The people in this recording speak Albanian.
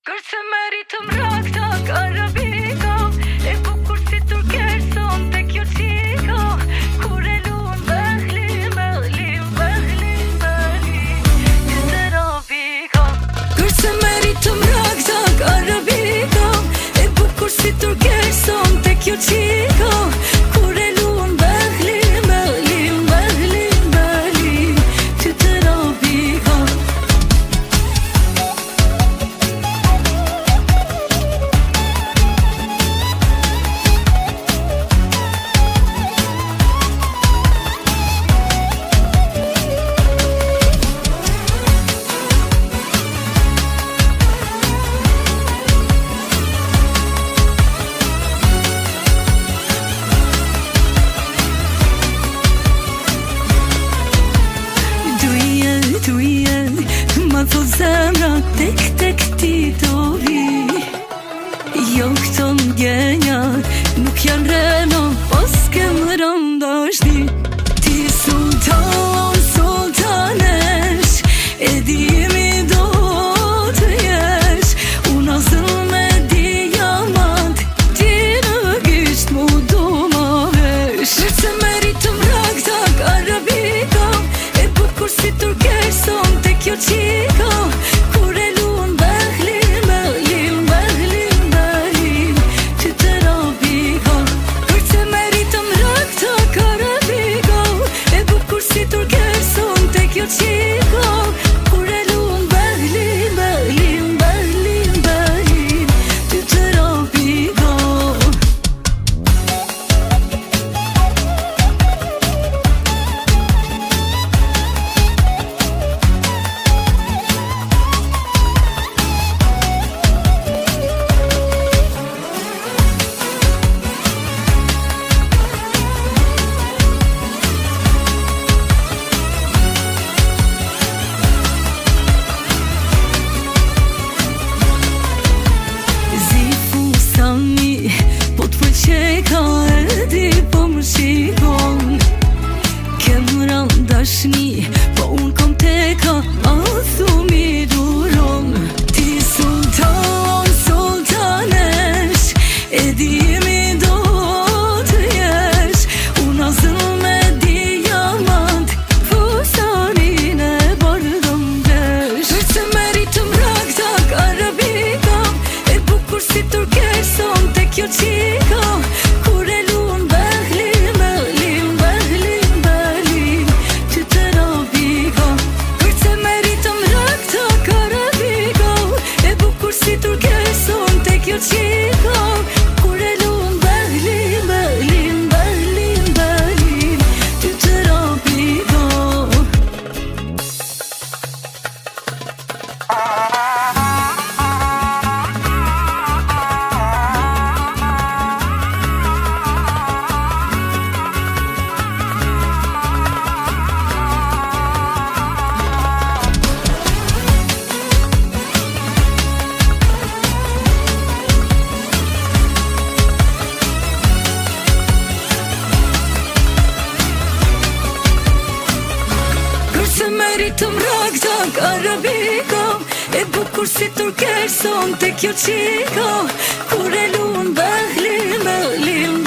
Kërse meritëm rakta karabika, e bukur si turkerson te kjo qika, kur e luan behlim, behlim, behlim, behlim, që të rabika. Kërse meritëm rakta karabika, e bukur si turkerson te kjo qika, kur e luan behlim, behlim, behlim, behlim, që të rabika. Ma thot zemra tek tek ti do vi. Jo këto ndjenja nuk janë rena, pas ke më rëndashti. Ti sultan, sultanesh, e dimi do të jesh. Unë asën me diamant, ti në gisht mu do ma vesh. Se meritëm rakta karabika, e bukur si turkerson te kjo qika, kur e luan behlim, behlim, behlim, behlim, që të rabika. Kërse meritëm rakta karabika, e bukur si turkerson te kjo qika, kur e luan behlim, behlim, behlim, behlim, që të rabika. Po t'pëlqeka e di po më shikon, kem randashni, po unë kom teka, a thumi duron. Ti sultan, sultanesh, e dimi do të jesh. Unë asën me diamant, fusanin e bardhëm desh. Kërse meritëm rakta karabika, e bukur si turkerson te kjo qika, kur e luan behlim, behlim, behlim, behlim, që të rabika. Kërse meritëm rakta karabika, e bukur si turkerson te kjo qika, kur e luan behlim, behlim, behlim, behlim, që të rabika. Se meritëm rakta karabika, e bukur si turkerson te kjo qika, kur e luan behlim, behlim,